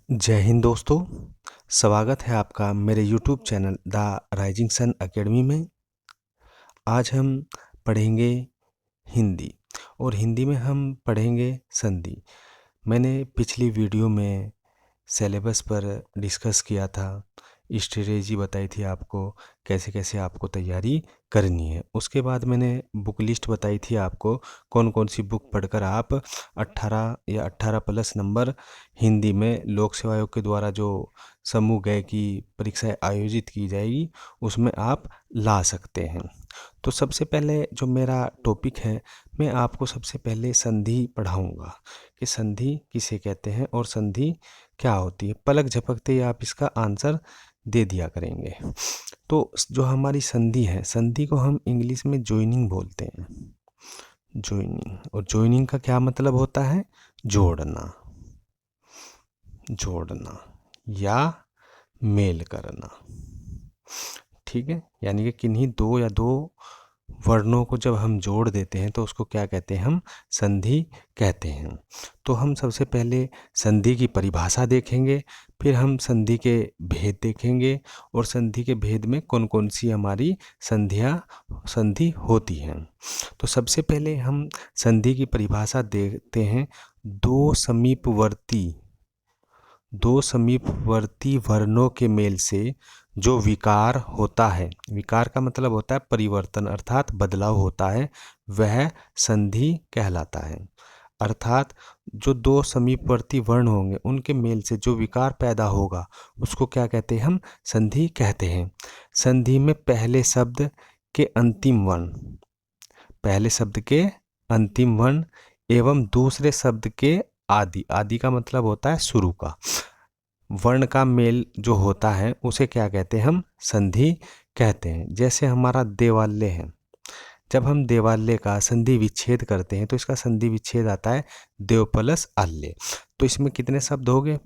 जय हिंद दोस्तों। स्वागत है आपका मेरे YouTube channel the rising sun academy में। आज हम पढ़ेंगे हिंदी और हिंदी में हम पढ़ेंगे संधि। मैंने पिछली वीडियो में सिलेबस पर डिस्कस किया था, स्ट्रेटेजी बताई थी आपको कैसे कैसे आपको तैयारी करनी है। उसके बाद मैंने बुक लिस्ट बताई थी आपको कौन कौन सी बुक पढ़कर आप 18 या 18+ नंबर हिंदी में लोक सेवा आयोग के द्वारा जो समूह गए की परीक्षाएं आयोजित की जाएगी उसमें आप ला सकते हैं। तो सबसे पहले जो मेरा टॉपिक है, मैं आपको सबसे पहले संधि पढ़ाऊंगा कि संधि किसे कहते हैं और संधि क्या होती है। पलक झपकते ही आप इसका आंसर दे दिया करेंगे। तो जो हमारी संधि है, संधि को हम इंग्लिश में जॉइनिंग बोलते हैं, जॉइनिंग। और जॉइनिंग का क्या मतलब होता है? जोड़ना, जोड़ना या मेल करना। ठीक है, यानी कि किन्हीं दो या दो वर्णों को जब हम जोड़ देते हैं तो उसको क्या कहते हैं? हम संधि कहते हैं। तो हम सबसे पहले संधि की परिभाषा देखेंगे, फिर हम संधि के भेद देखेंगे और संधि के भेद में कौन कौन सी हमारी संधि होती हैं। तो सबसे पहले हम संधि की परिभाषा देखते हैं। दो समीपवर्ती वर्णों के मेल से जो विकार होता है, विकार का मतलब होता है परिवर्तन अर्थात बदलाव होता है, वह संधि कहलाता है। अर्थात जो दो समीपवर्ती वर्ण होंगे उनके मेल से जो विकार पैदा होगा उसको क्या कहते हैं? हम संधि कहते हैं। संधि में पहले शब्द के अंतिम वर्ण एवं दूसरे शब्द के आदि का मतलब होता है शुरू का वर्ण का मेल जो होता है उसे क्या कहते हैं? हम संधि कहते हैं। जैसे हमारा देवालय है, जब हम देवालय का संधि विच्छेद करते हैं तो इसका संधि विच्छेद आता है देव प्लस आल्य। तो इसमें कितने शब्द हो गए?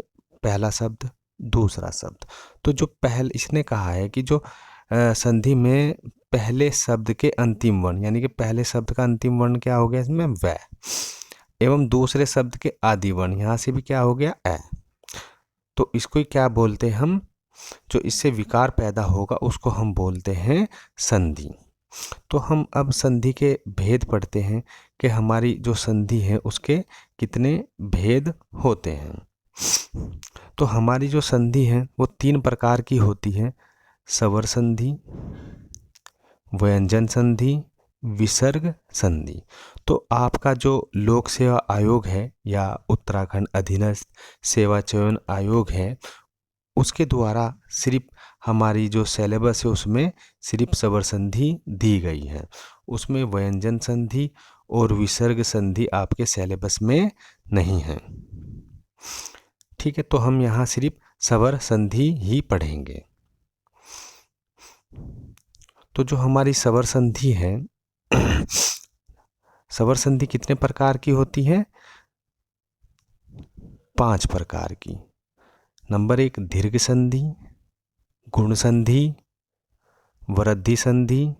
पहला शब्द, दूसरा शब्द। तो जो इसने कहा है कि जो संधि में पहले शब्द के अंतिम वर्ण, यानी कि पहले शब्द का अंतिम वर्ण क्या हो गया इसमें? वै, एवं दूसरे शब्द के आदि वर्ण, यहाँ से भी क्या हो गया? ए। तो इसको क्या बोलते हैं हम? जो इससे विकार पैदा होगा उसको हम बोलते हैं संधि। तो हम अब संधि के भेद पढ़ते हैं कि हमारी जो संधि है उसके कितने भेद होते हैं। तो हमारी जो संधि है वो 3 प्रकार की होती है: स्वर संधि, व्यंजन संधि, विसर्ग संधि। तो आपका जो लोक सेवा आयोग है या उत्तराखंड अधीनस्थ सेवा चयन आयोग है उसके द्वारा सिर्फ हमारी जो सिलेबस है उसमें सिर्फ स्वर संधि दी गई है, उसमें व्यंजन संधि और विसर्ग संधि आपके सिलेबस में नहीं है। ठीक है, तो हम यहाँ सिर्फ स्वर संधि ही पढ़ेंगे। तो जो हमारी स्वर संधि है, स्वर संधि कितने प्रकार की होती है? 5 प्रकार की। नंबर 1 दीर्घ संधि, गुण संधि, वृद्धि संधि,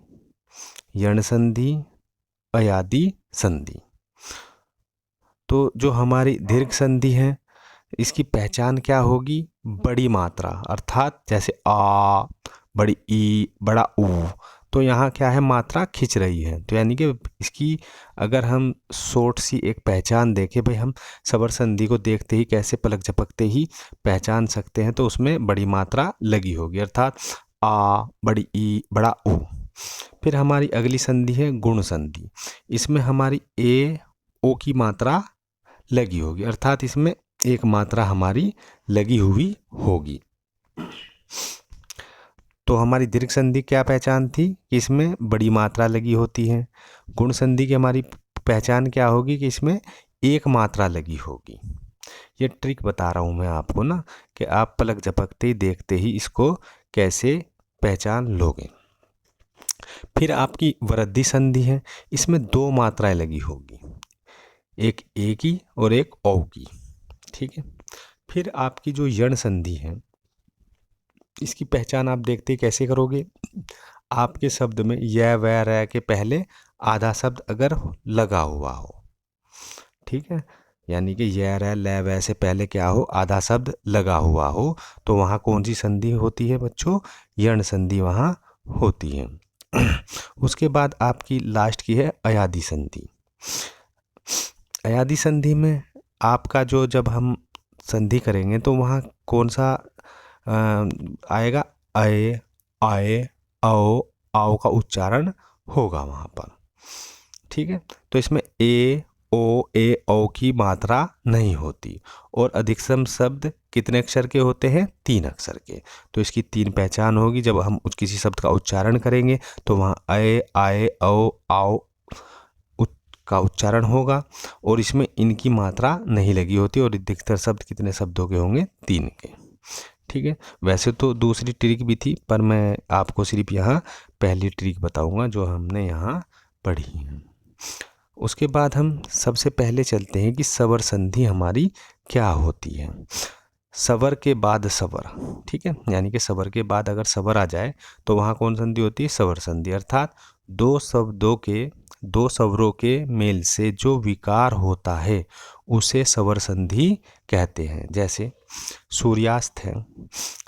यण संधि, अयादि संधि। तो जो हमारी दीर्घ संधि है इसकी पहचान क्या होगी? बड़ी मात्रा, अर्थात जैसे आ, बड़ी ई, बड़ा ऊ। तो यहाँ क्या है? मात्रा खिंच रही है। तो यानी कि इसकी अगर हम शॉर्ट सी एक पहचान देखें, भाई हम स्वर संधि को देखते ही कैसे पलक झपकते ही पहचान सकते हैं, तो उसमें बड़ी मात्रा लगी होगी, अर्थात आ, बड़ी ई, बड़ा ऊ। फिर हमारी अगली संधि है गुण संधि। इसमें हमारी ए, ओ की मात्रा लगी होगी, अर्थात इसमें एक मात्रा हमारी लगी हुई होगी। तो हमारी दीर्घ संधि क्या पहचान थी कि इसमें बड़ी मात्रा लगी होती है। गुण संधि की हमारी पहचान क्या होगी कि इसमें एक मात्रा लगी होगी। ये ट्रिक बता रहा हूँ मैं आपको ना, कि आप पलक झपकते ही देखते ही इसको कैसे पहचान लोगे। फिर आपकी वृद्धि संधि है, इसमें 2 मात्राएं लगी होगी, एक ए की और एक औ की। ठीक है। फिर आपकी जो यण संधि है इसकी पहचान आप देखते कैसे करोगे? आपके शब्द में य व र के पहले आधा शब्द अगर लगा हुआ हो, ठीक है, यानी कि य रै लै वै से पहले क्या हो, आधा शब्द लगा हुआ हो, तो वहाँ कौन सी संधि होती है बच्चों, यण संधि वहाँ होती है। उसके बाद आपकी लास्ट की है अयादी संधि। अयादी संधि में आपका जो जब हम संधि करेंगे तो वहाँ कौन सा आएगा, अय, आए, औ, आओ का उच्चारण होगा वहाँ पर। ठीक है, तो इसमें ए, ओ, ए, औ की मात्रा नहीं होती। और अधिकतम शब्द कितने अक्षर के होते हैं, 3 अक्षर के। तो इसकी 3 पहचान होगी। जब हम किसी शब्द का उच्चारण करेंगे तो वहाँ अय, आए, औ, आओ का उच्चारण होगा और इसमें इनकी मात्रा नहीं लगी होती। और अधिकतर शब्द कितने शब्दों के होंगे, 3 के। ठीक है, वैसे तो दूसरी ट्रिक भी थी, पर मैं आपको सिर्फ यहाँ पहली ट्रिक बताऊंगा जो हमने यहाँ पढ़ी है। उसके बाद हम सबसे पहले चलते हैं कि स्वर संधि हमारी क्या होती है। स्वर के बाद स्वर, ठीक है, यानी कि स्वर के बाद अगर स्वर आ जाए तो वहाँ कौन संधि होती है, स्वर संधि। अर्थात दो स्वरों के मेल से जो विकार होता है उसे स्वर संधि कहते हैं। जैसे सूर्यास्त है,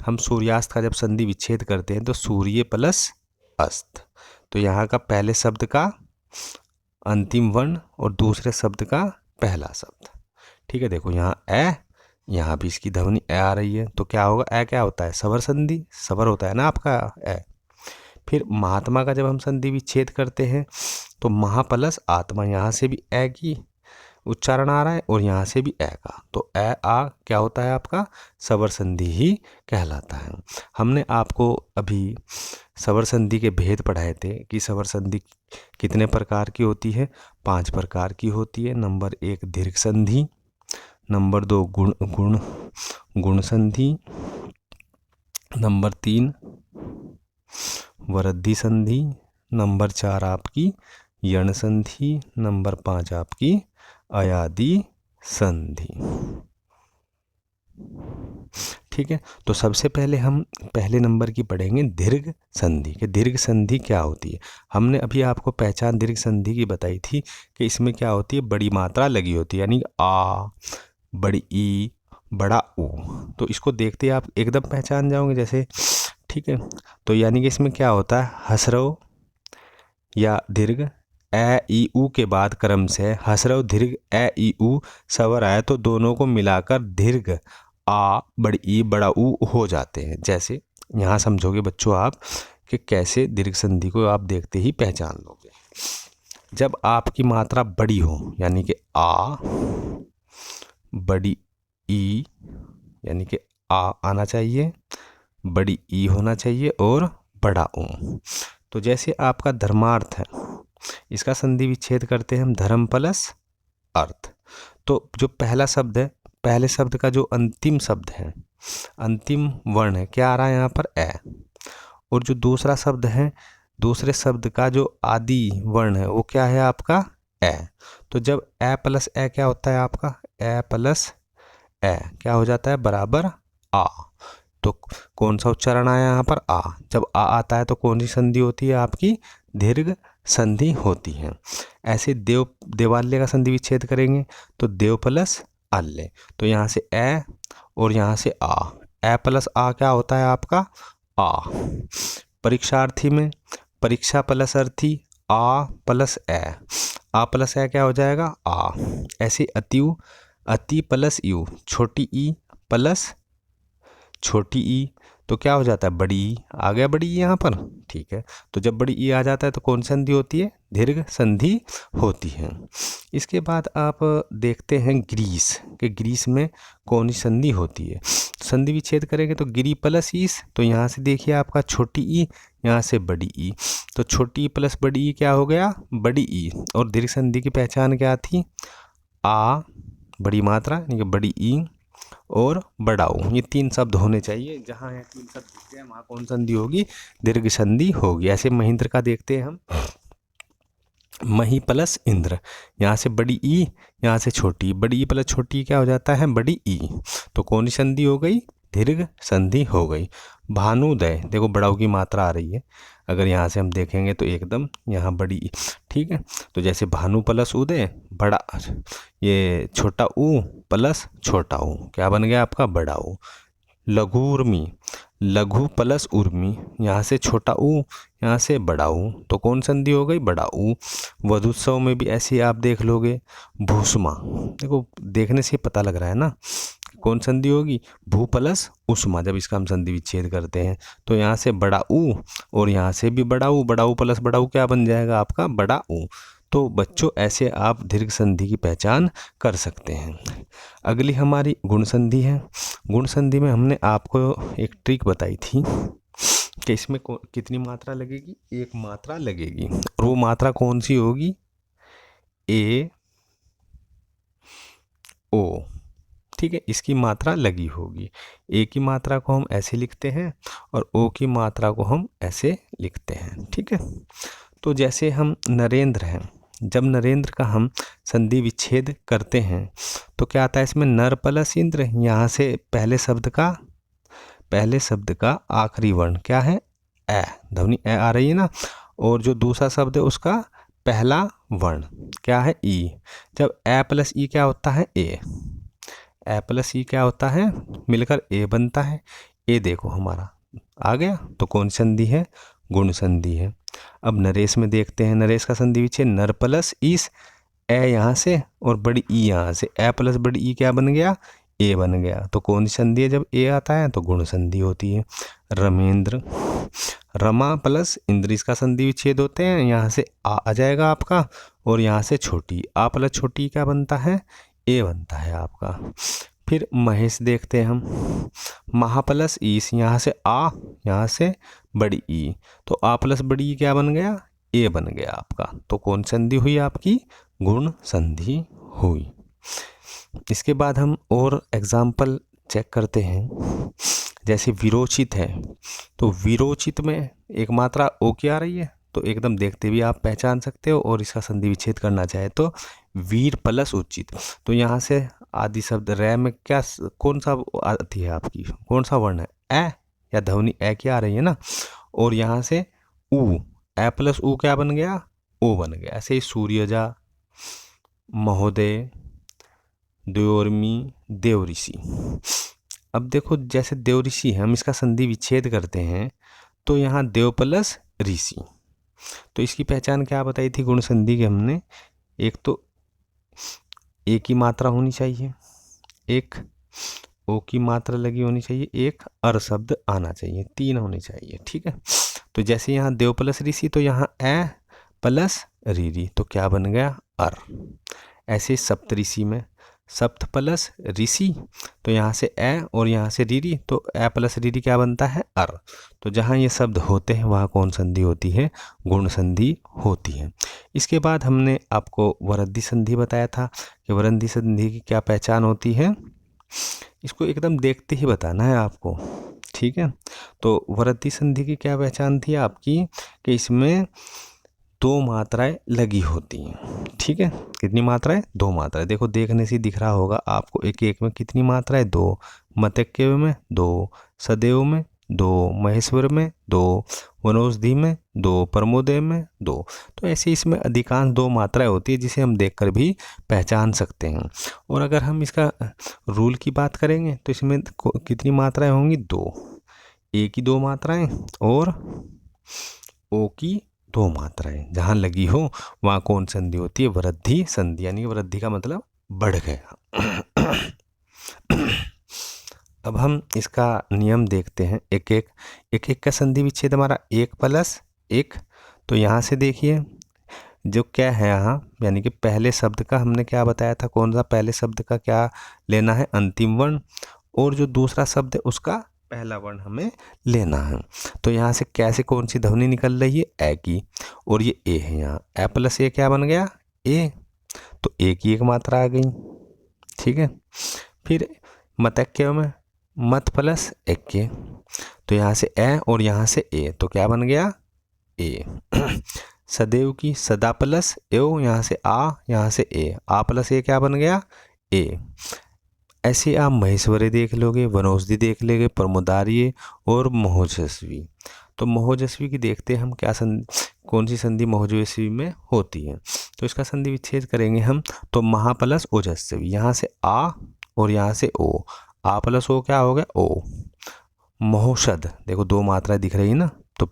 हम सूर्यास्त का जब संधि विच्छेद करते हैं तो सूर्य प्लस अस्त, तो यहाँ का पहले शब्द का अंतिम वर्ण और दूसरे शब्द का पहला शब्द। ठीक है, देखो यहाँ ए, यहाँ भी इसकी ध्वनि ए आ रही है, तो क्या होगा, ए क्या होता है, स्वर संधि, स्वर होता है ना आपका ए। फिर महात्मा का जब हम संधि विच्छेद करते हैं तो महा प्लस आत्मा, यहाँ से भी ए की उच्चारण आ रहा है और यहाँ से भी ए का, तो ए आ क्या होता है आपका, स्वर संधि ही कहलाता है। हमने आपको अभी स्वर संधि के भेद पढ़ाए थे कि स्वर संधि कितने प्रकार की होती है, 5 प्रकार की होती है। नंबर 1 दीर्घ संधि, नंबर 2 गुण संधि, नंबर 3 वृद्धि संधि, नंबर 4 आपकी यण संधि, नंबर 5 आपकी अयादी संधि। ठीक है, तो सबसे पहले हम पहले नंबर की पढ़ेंगे दीर्घ संधि कि दीर्घ संधि क्या होती है। हमने अभी आपको पहचान दीर्घ संधि की बताई थी कि इसमें क्या होती है, बड़ी मात्रा लगी होती है, यानी आ, बड़ी ई, बड़ा ऊ। तो इसको देखते आप एकदम पहचान जाओगे जैसे। ठीक है, तो यानी कि इसमें क्या होता है, हसरव या दीर्घ ए ई ऊ के बाद क्रम से हसरव दीर्घ ए ई ऊ स्वर आए तो दोनों को मिलाकर दीर्घ आ, बड़ी ई, बड़ा ऊ हो जाते हैं। जैसे यहाँ समझोगे बच्चों आप कि कैसे दीर्घ संधि को आप देखते ही पहचान लोगे। जब आपकी मात्रा बड़ी हो, यानी कि आ, बड़ी ई, यानी कि आ आना चाहिए, बड़ी ई होना चाहिए और बड़ा ऊ। तो जैसे आपका धर्मार्थ है, इसका संधि विच्छेद करते हैं हम धर्म प्लस अर्थ। तो जो पहला शब्द है, पहले शब्द का जो अंतिम शब्द है, अंतिम वर्ण है, क्या आ रहा है यहाँ पर, ए। और जो दूसरा शब्द है, दूसरे शब्द का जो आदि वर्ण है वो क्या है आपका, ए। तो जब ए प्लस ए क्या होता है आपका, ए प्लस ए क्या हो जाता है, बराबर आ। तो कौन सा उच्चारण आया यहाँ पर, आ। जब आ आता है तो कौन सी संधि होती है आपकी, दीर्घ संधि होती है। ऐसे देवाल्य का संधि विच्छेद करेंगे तो देव प्लस अल्य, तो यहाँ से ए और यहाँ से आ, ए प्लस आ क्या होता है आपका, आ। परीक्षार्थी में परीक्षा प्लस अर्थी, आ प्लस ए, आ प्लस ए क्या हो जाएगा, आ। ऐसे अतियु, अति प्लस यू, छोटी ई प्लस छोटी ई, तो क्या हो जाता है, बड़ी ई आ गया, बड़ी ई यहाँ पर। ठीक है, तो जब बड़ी ई आ जाता है तो कौन संधि होती है, दीर्घ संधि होती है। इसके बाद आप देखते हैं ग्रीस कि ग्रीस में कौन सी संधि होती है। संधि विच्छेद करेंगे तो गिरी प्लस ईस, तो यहाँ से देखिए आपका छोटी ई, यहाँ से बड़ी ई, तो छोटी ई प्लस बड़ी ई क्या हो गया, बड़ी ई। और दीर्घ संधि की पहचान क्या थी, आ, बड़ी मात्रा यानी कि बड़ी ई और बड़ा ऊ, ये 3 शब्द होने चाहिए। जहाँ ये 3 शब्द दिखते हैं वहाँ कौन संधि होगी, दीर्घ संधि होगी। ऐसे महिंद्र का देखते हैं हम, मही प्लस इंद्र, यहाँ से बड़ी ई, यहाँ से छोटी, बड़ी ई प्लस छोटी क्या हो जाता है, बड़ी ई। तो कौन सी संधि हो गई, दीर्घ संधि हो गई। भानुदय, देखो बड़ाऊ की मात्रा आ रही है, अगर यहाँ से हम देखेंगे तो एकदम यहाँ बड़ी ई, ठीक है। तो जैसे भानु प्लस उदय बड़ा, ये छोटा ऊ प्लस छोटा ऊ क्या बन गया आपका बड़ा ऊ। लघु उर्मी, लघु प्लस उर्मी, यहाँ से छोटा ऊ यहाँ से बड़ा ऊ, तो कौन संधि हो गई बड़ा ऊ। वधुत्सव में भी ऐसे आप देख लोगे। भूष्मा, देखो देखने से पता लग रहा है ना कौन संधि होगी, भू प्लस उष्मा, जब इसका हम संधि विच्छेद करते हैं तो यहाँ से बड़ा ऊ और यहाँ से भी बड़ा ऊ प्लस बड़ा ऊ क्या बन जाएगा आपका बड़ा ऊ। तो बच्चों ऐसे आप दीर्घ संधि की पहचान कर सकते हैं। अगली हमारी गुण संधि है। गुण संधि में हमने आपको एक ट्रिक बताई थी कि इसमें कितनी मात्रा लगेगी, एक मात्रा लगेगी, और वो मात्रा कौन सी होगी, ए ओ, ठीक है, इसकी मात्रा लगी होगी। ए की मात्रा को हम ऐसे लिखते हैं और ओ की मात्रा को हम ऐसे लिखते हैं, ठीक है। तो जैसे हम नरेंद्र हैं, जब नरेंद्र का हम संधि विच्छेद करते हैं तो क्या आता है इसमें नर प्लस इंद्र, यहाँ से पहले शब्द का आखिरी वर्ण क्या है ए, ध्वनि ए आ रही है ना, और जो दूसरा शब्द है उसका पहला वर्ण क्या है ई। जब ए प्लस ई क्या होता है ए प्लस ई क्या होता है मिलकर ए बनता है। ए देखो हमारा आ गया, तो कौन संधि है गुण संधि है। अब नरेश में देखते हैं, नरेश का संधि विच्छेद नर प्लस ईस, ए यहाँ से और बड़ी ई यहाँ से, ए प्लस बड़ी ई क्या बन गया ए बन गया, तो कौन सी संधि है जब ए आता है तो गुण संधि होती है। रमेंद्र, रमा प्लस इंद्र इसका संधि विच्छेद होते हैं, यहाँ से आ जाएगा आपका और यहाँ से छोटी आ प्लस छोटी क्या बनता है ए बनता है आपका। फिर महेश देखते हैं हम, महा प्लस ईस, यहाँ से आ यहाँ से बड़ी ई, तो आ प्लस बड़ी ई क्या बन गया ए बन गया आपका, तो कौन संधि हुई आपकी गुण संधि हुई। इसके बाद हम और एग्जाम्पल चेक करते हैं। जैसे विरोचित है, तो विरोचित में एक मात्रा ओ की आ रही है, तो एकदम देखते भी आप पहचान सकते हो, और इसका संधि विच्छेद करना चाहे तो वीर प्लस उचित, तो यहाँ से आदि शब्द रै में क्या कौन सा आती है आपकी, कौन सा वर्ण है ए, या ध्वनि ए की आ रही है ना, और यहाँ से ऊ, ए प्लस ऊ क्या बन गया ओ बन गया। ऐसे ही सूर्यजा, महोदय, द्योर्मी, देवऋषि। अब देखो जैसे देवऋषि है, हम इसका संधि विच्छेद करते हैं तो यहाँ देव प्लस ऋषि, तो इसकी पहचान क्या बताई थी गुण संधि की हमने, एक तो ए की मात्रा होनी चाहिए, एक ओ की मात्रा लगी होनी चाहिए, एक अर शब्द आना चाहिए, तीन होने चाहिए, ठीक है। तो जैसे यहाँ देव प्लस ऋषि, तो यहाँ ए प्लस रीरी, तो क्या बन गया अर। ऐसे सप्तऋषि में सप्त प्लस ऋषि, तो यहाँ से ए और यहाँ से रीरी, तो ए प्लस रीरी क्या बनता है अर। तो जहाँ ये शब्द होते हैं वहाँ कौन संधि होती है गुण संधि होती है। इसके बाद हमने आपको वृद्धि संधि बताया था कि वृद्धि संधि की क्या पहचान होती है, इसको एकदम देखते ही बताना है आपको, ठीक है। तो वृद्धि संधि की क्या पहचान थी आपकी कि इसमें दो मात्राएं लगी होती हैं, ठीक है। कितनी मात्राएं दो मात्राएं, देखो देखने से दिख रहा होगा आपको, एक एक में कितनी मात्राएं दो, मतक्य में दो, सदैव में दो, महेश्वर में दो, वनौषधि में दो, प्रमोदय में दो। तो ऐसे इसमें अधिकांश दो मात्राएं होती है जिसे हम देखकर भी पहचान सकते हैं। और अगर हम इसका रूल की बात करेंगे तो इसमें कितनी मात्राएं होंगी दो, ए की दो मात्राएं और ओ की दो मात्राएं, जहाँ लगी हो वहाँ कौन संधि होती है वृद्धि संधि, यानी वृद्धि का मतलब बढ़ गया। अब हम इसका नियम देखते हैं, एक एक का संधि विच्छेद हमारा एक प्लस एक। तो यहाँ से देखिए जो क्या है यहाँ, यानी कि पहले शब्द का हमने क्या बताया था, कौन सा पहले शब्द का क्या लेना है अंतिम वर्ण, और जो दूसरा शब्द है उसका पहला वर्ण हमें लेना है। तो यहाँ से कैसे कौन सी ध्वनि निकल रही है ए की, और ये ए है, यहाँ ए प्लस ए क्या बन गया ए, तो ए की एक मात्रा आ गई, ठीक है। फिर मतक्य में मत प्लस एक्के, तो यहाँ से ए और यहाँ से ए, तो क्या बन गया ए। सदैव की सदा प्लस एव, यहाँ से आ यहाँ से ए, आ प्लस ए क्या बन गया ए। ऐसे आप महेश्वरी देख लोगे, वनौषधि देख लेंगे, प्रमोदार्य और महोजस्वी। तो महोजस्वी की देखते हैं हम क्या कौन सी संधि महोजस्वी में होती है। तो इसका संधि विच्छेद करेंगे हम, तो महा प्लस ओजस्वी, यहाँ से आ और यहाँ से ओ, आ प्लस ओ क्या हो गया ओ। महोषध, देखो दो मात्राएं दिख रही है ना, तो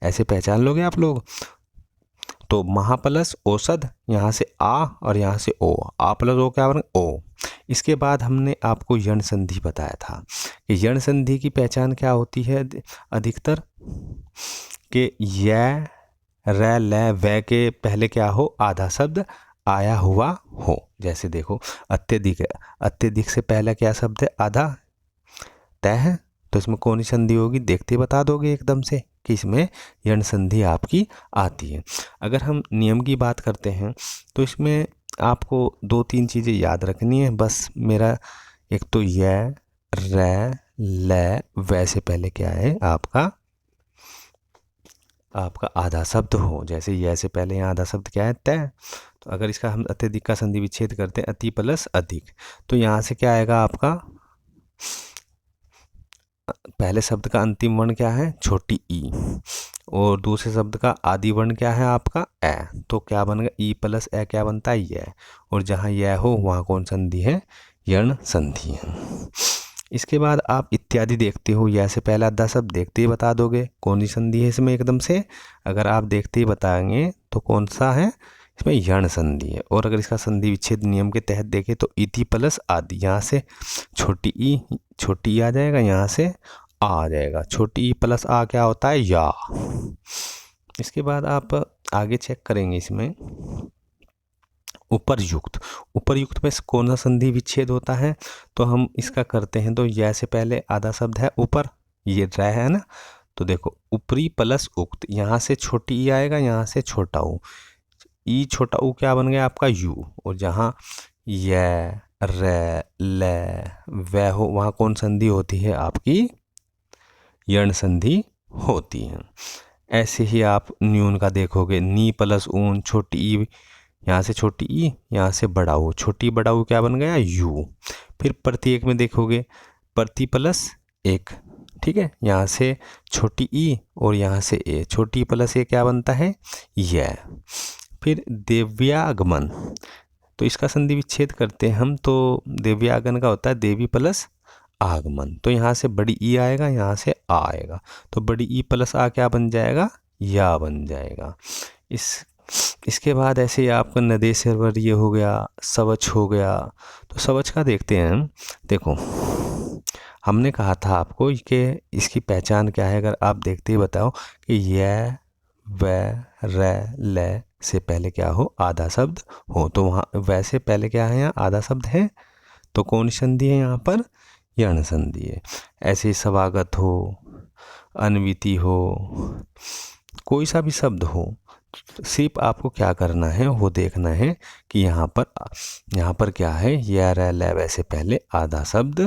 ऐसे पहचान लोगे आप लोग। तो महा प्लस औषध, यहाँ से आ और यहाँ से ओ, आ प्लस ओ क्या बन ओ। इसके बाद हमने आपको यण संधि बताया था कि यण संधि की पहचान क्या होती है अधिकतर, कि य र ल व के पहले क्या हो, आधा शब्द आया हुआ हो। जैसे देखो अत्यधिक, अत्यधिक से पहले क्या शब्द है, आधा तय है, तो इसमें कौन सी संधि होगी, देखते बता दोगे एकदम से कि इसमें यण संधि आपकी आती है। अगर हम नियम की बात करते हैं तो इसमें आपको दो तीन चीज़ें याद रखनी है बस मेरा। एक तो य र ल व से पहले क्या है आपका आधा शब्द हो। जैसे य से पहले यहाँ आधा शब्द क्या है, तय। तो अगर इसका हम अत्यधिक का संधि विच्छेद करते हैं, अति प्लस अधिक, तो यहाँ से क्या आएगा आपका, पहले शब्द का अंतिम वर्ण क्या है, छोटी ई, और दूसरे शब्द का आदि वर्ण क्या है आपका ए, तो क्या बनेगा ई प्लस ए क्या बनता है ये, और जहाँ यह हो वहाँ कौन संधि है, यण संधि है। इसके बाद आप इत्यादि देखते हो, यह से पहला आधा शब्द देखते ही बता दोगे कौन सी संधि है इसमें एकदम से। अगर आप देखते ही बताएंगे तो कौन सा है, इसमें यण संधि है। और अगर इसका संधि विच्छेद नियम के तहत देखें तो इति प्लस आदि, यहाँ से छोटी ई आ जाएगा, यहाँ से आ जाएगा, छोटी ई प्लस आ क्या होता है या। इसके बाद आप आगे चेक करेंगे इसमें उपरयुक्त में कौन सा संधि विच्छेद होता है, तो हम इसका करते हैं। तो यह से पहले आधा शब्द है ऊपर, ये रह है ना, तो देखो ऊपरी प्लस उक्त, यहाँ से छोटी ई आएगा, यहाँ से छोटा ऊ, ई छोटा ऊ क्या बन गया आपका यू, और जहाँ य र ल व हो वहाँ कौन संधि होती है आपकी, यण संधि होती है। ऐसे ही आप न्यून का देखोगे, नी प्लस ऊन, छोटी ई, यहाँ से छोटी ई, यहाँ से बड़ा ऊ, छोटी बड़ा ऊ क्या बन गया यू। फिर प्रत्येक में देखोगे प्रति प्लस एक, ठीक है, यहाँ से छोटी ई और यहाँ से ए, छोटी प्लस ए क्या बनता है यह। फिर देव्यागमन, तो इसका संधि विच्छेद करते हैं हम, तो देव्यागमन का होता है देवी प्लस आगमन, तो यहाँ से बड़ी ई आएगा, यहाँ से आ आएगा, तो बड़ी ई प्लस आ क्या बन जाएगा, या बन जाएगा। इसके बाद ऐसे ही आपका नदेश्वर ये हो गया, सवच हो गया। तो सवच का देखते हैं हम, देखो हमने कहा था आपको कि इसकी पहचान क्या है, अगर आप देखते ही बताओ कि य व र ल से पहले क्या हो, आधा शब्द हो, तो वहाँ वैसे पहले क्या है, यहाँ आधा शब्द है, तो कौन संधि है यहाँ पर, यण संधि है। ऐसे ही समागत हो, अन्विति हो, कोई सा भी शब्द हो, सिर्फ आपको क्या करना है वो देखना है कि यहाँ पर क्या है, या र ल वैसे पहले आधा शब्द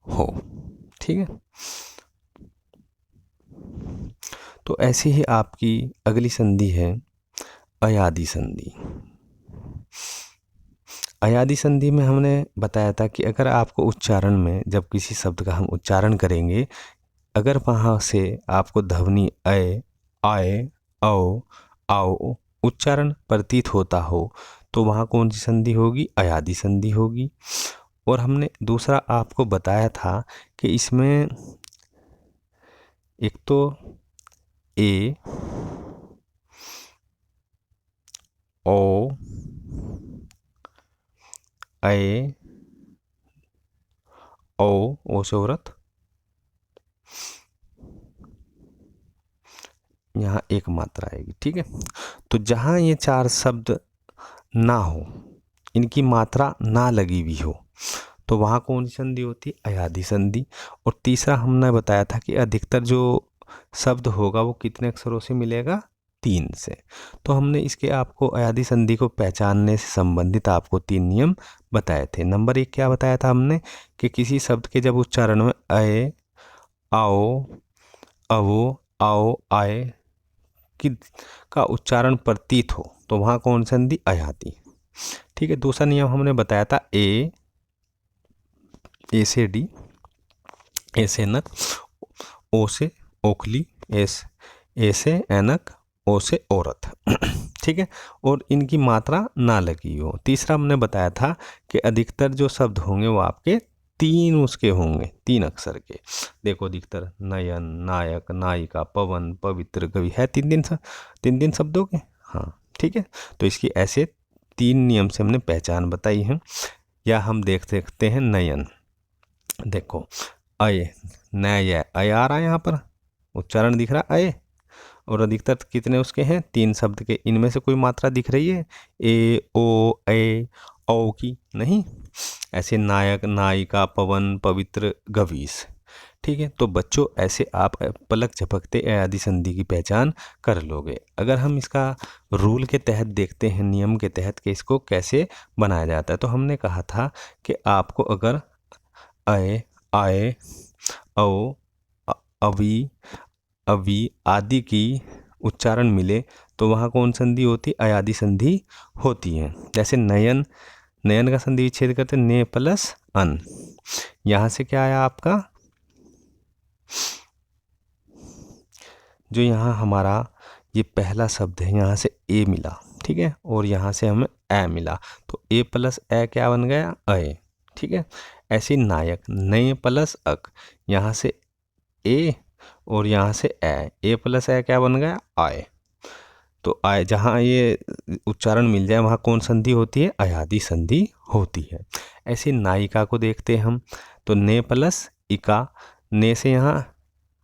हो, ठीक है। तो ऐसी ही आपकी अगली संधि है अयादि संधि। अयादि संधि में हमने बताया था कि अगर आपको उच्चारण में जब किसी शब्द का हम उच्चारण करेंगे, अगर वहाँ से आपको ध्वनि अय, आए, औ, आओ उच्चारण प्रतीत होता हो, तो वहाँ कौन सी संधि होगी, अयादि संधि होगी। और हमने दूसरा आपको बताया था कि इसमें एक तो ए, ओ, ए, ओ से औरत, यहाँ एक मात्रा आएगी, ठीक है। तो जहाँ ये चार शब्द ना हो, इनकी मात्रा ना लगी हुई हो, तो वहाँ कौन सी संधि होती है, अयादि संधि। और तीसरा हमने बताया था कि अधिकतर जो शब्द होगा वो कितने अक्षरों से मिलेगा, 3 से। तो हमने इसके आपको अयादि संधि को पहचानने से संबंधित आपको 3 नियम बताए थे। नंबर 1 क्या बताया था हमने कि किसी शब्द के जब उच्चारण में अय, आओ, अवो, आओ, आए की का उच्चारण प्रतीत हो, तो वहाँ कौन संधि, अयादि, ठीक है। दूसरा नियम हमने बताया था ए ए से डी, ए से नक, ओ से ओखली, ए से ऐनक, ओ से औरत। ठीक है, और इनकी मात्रा ना लगी हो। तीसरा हमने बताया था कि अधिकतर जो शब्द होंगे वो आपके तीन उसके होंगे, तीन अक्षर के। देखो अधिकतर नयन, नायक, नायिका, पवन, पवित्र, कवि है तीन तीन शब्दों के। हाँ ठीक है, तो इसकी ऐसे तीन नियम से हमने पहचान बताई है। या हम देख सकते हैं नयन, देखो अय, नय, अय आ रहा है यहाँ पर, उच्चारण दिख रहा है अय, और अधिकतर कितने उसके हैं, तीन शब्द के। इनमें से कोई मात्रा दिख रही है ए, ओ, ए, औ की? नहीं। ऐसे नायक, नायिका, पवन, पवित्र, गवीस। ठीक है, तो बच्चों ऐसे आप पलक झपकते ए आदि संधि की पहचान कर लोगे। अगर हम इसका रूल के तहत देखते हैं, नियम के तहत कि इसको कैसे बनाया जाता है, तो हमने कहा था कि आपको अगर अय, आय, औ, अवी, अवी आदि की उच्चारण मिले तो वहाँ कौन संधि होती? अयादि संधि होती है। जैसे नयन, नयन का संधि विच्छेद करते ने प्लस अन। यहाँ से क्या आया आपका, जो यहाँ हमारा ये पहला शब्द है, यहाँ से ए मिला, ठीक है, और यहाँ से हमें ए मिला, तो ए प्लस ए क्या बन गया? अय। ठीक है, ऐसी नायक, नय प्लस अक, यहाँ से ए और यहाँ से ए प्लस ए क्या बन गया? आय। तो आय, जहाँ ये उच्चारण मिल जाए वहाँ कौन संधि होती है? अयादि संधि होती है। ऐसे नायिका को देखते हैं हम, तो ने प्लस इका, ने से यहाँ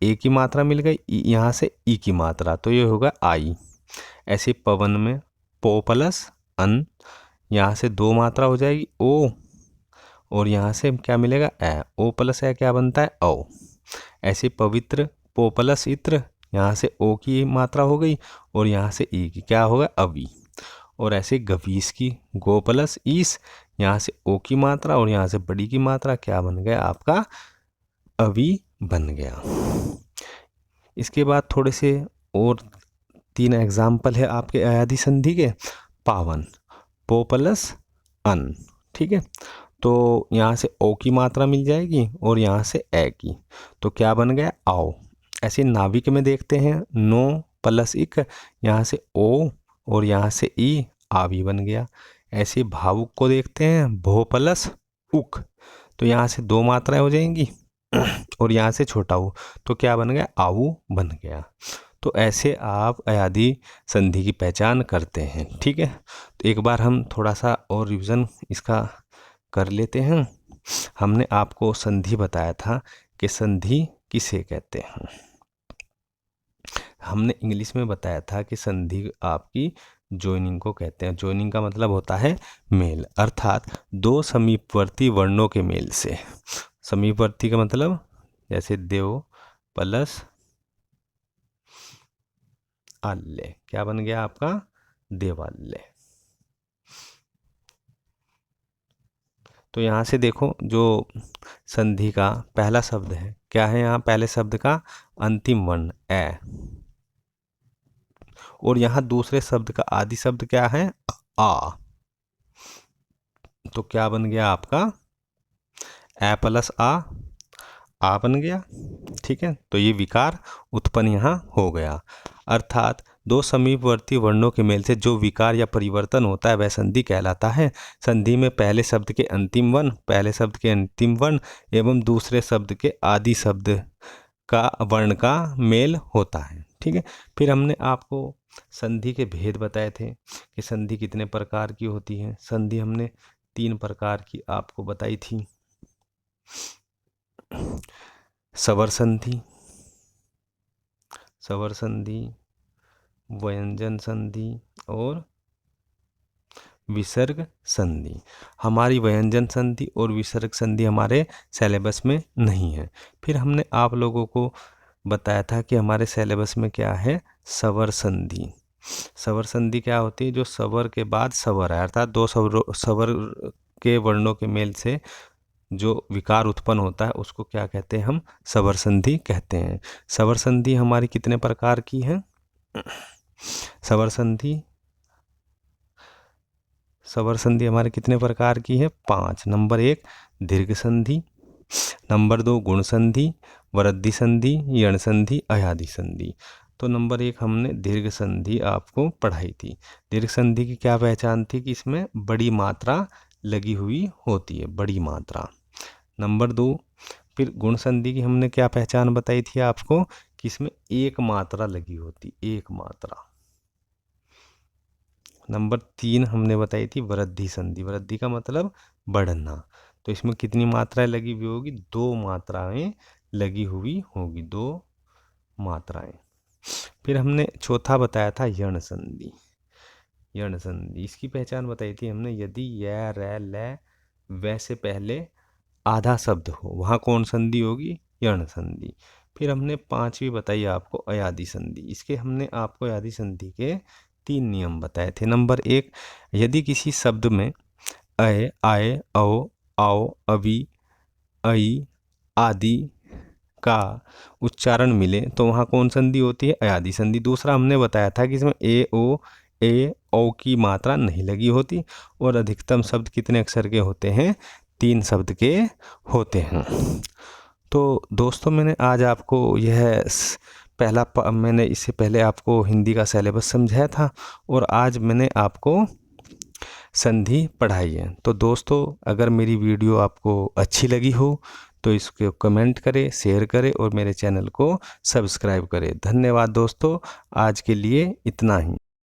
ए की मात्रा मिल गई, यहाँ से ई की मात्रा, तो ये होगा आई। ऐसे पवन में पो प्लस अन, यहाँ से दो मात्रा हो जाएगी ओ, और यहाँ से क्या मिलेगा? ए, ओ प्लस ए क्या बनता है? औ। ऐसे पवित्र, पो प्लस इत्र, यहाँ से ओ की मात्रा हो गई और यहाँ से ई की क्या होगा? अवी। और ऐसे गवीस की, गो प्लस ईस, यहाँ से ओ की मात्रा और यहाँ से बड़ी की मात्रा क्या बन गया आपका? अवी बन गया। इसके बाद थोड़े से और तीन एग्जाम्पल है आपके अयादि संधि के। पावन, पो प्लस अन, ठीक है, तो यहाँ से ओ की मात्रा मिल जाएगी और यहाँ से ए की, तो क्या बन गया? आओ। ऐसे नाविक में देखते हैं, नो प्लस इक, यहाँ से ओ और यहाँ से ई, आवी बन गया। ऐसे भावुक को देखते हैं, भो प्लस उक, तो यहाँ से दो मात्राएं हो जाएंगी और यहाँ से छोटा ऊ, तो क्या बन गया? आऊ बन गया। तो ऐसे आप अयादि संधि की पहचान करते हैं। ठीक है, तो एक बार हम थोड़ा सा और रिवीजन इसका कर लेते हैं। हमने आपको संधि बताया था कि संधि किसे कहते हैं। हमने इंग्लिश में बताया था कि संधि आपकी जॉइनिंग को कहते हैं। जॉइनिंग का मतलब होता है मेल, अर्थात दो समीपवर्ती वर्णों के मेल से। समीपवर्ती का मतलब जैसे देव प्लस आल्य, क्या बन गया आपका? देवाल्य। तो यहाँ से देखो, जो संधि का पहला शब्द है, क्या है यहाँ पहले शब्द का? अंतिम वर्ण ए, और यहाँ दूसरे शब्द का आदि शब्द क्या है? आ, तो क्या बन गया आपका? ए प्लस आ बन गया। ठीक है, तो ये विकार उत्पन्न यहाँ हो गया, अर्थात दो समीपवर्ती वर्णों के मेल से जो विकार या परिवर्तन होता है वह संधि कहलाता है। संधि में पहले शब्द के अंतिम वर्ण, पहले शब्द के अंतिम वर्ण एवं दूसरे शब्द के आदि शब्द का वर्ण का मेल होता है। ठीक है, फिर हमने आपको संधि के भेद बताए थे कि संधि कितने प्रकार की होती है। संधि हमने तीन प्रकार की आपको बताई थी। स्वर संधि, स्वर संधि, व्यंजन संधि और विसर्ग संधि। हमारी व्यंजन संधि और विसर्ग संधि हमारे सिलेबस में नहीं है। फिर हमने आप लोगों को बताया था कि हमारे सिलेबस में क्या है? स्वर संधि। स्वर संधि क्या होती है? जो स्वर के बाद स्वर है, अर्थात दो स्वर के वर्णों के मेल से जो विकार उत्पन्न होता है उसको क्या कहते हैं? हम स्वर संधि कहते हैं। स्वर संधि हमारी कितने प्रकार की है? स्वर संधि, स्वर संधि हमारे कितने प्रकार की है? 5। नंबर 1 दीर्घ संधि, नंबर 2 गुण संधि, वृद्धि संधि, यण संधि, अयादि संधि। तो नंबर 1 हमने दीर्घ संधि आपको पढ़ाई थी। दीर्घ संधि की क्या पहचान थी कि इसमें बड़ी मात्रा लगी हुई होती है, बड़ी मात्रा। नंबर 2 फिर गुण संधि की हमने क्या पहचान बताई थी आपको कि इसमें एक मात्रा लगी होती, एक मात्रा। नंबर 3 हमने बताई थी वृद्धि संधि। वृद्धि का मतलब बढ़ना। तो इसमें कितनी मात्राएं लगी हुई होगी? 2 मात्राएं लगी हुई होगी, 2 मात्राएं। फिर हमने चौथा बताया था यण संधि। यण संधि इसकी पहचान बताई थी हमने, यदि य, र, ल, व से पहले आधा शब्द हो वहाँ कौन संधि होगी? यण संधि। फिर हमने 5वीं बताई आपको अयादि संधि। इसके हमने आपको अयादि संधि के 3 नियम बताए थे। नंबर 1, यदि किसी शब्द में अय, आय, औ, आओ, अभी, अई आदि का उच्चारण मिले तो वहाँ कौन संधि होती है? अयादि संधि। दूसरा हमने बताया था कि इसमें ए, ओ, ए, औ की मात्रा नहीं लगी होती। और अधिकतम शब्द कितने अक्षर के होते हैं? 3 शब्द के होते हैं। तो दोस्तों मैंने आज आपको यह मैंने इससे पहले आपको हिंदी का सिलेबस समझाया था और आज मैंने आपको संधि पढ़ाई है। तो दोस्तों अगर मेरी वीडियो आपको अच्छी लगी हो तो इसको कमेंट करें, शेयर करें और मेरे चैनल को सब्सक्राइब करें। धन्यवाद दोस्तों, आज के लिए इतना ही।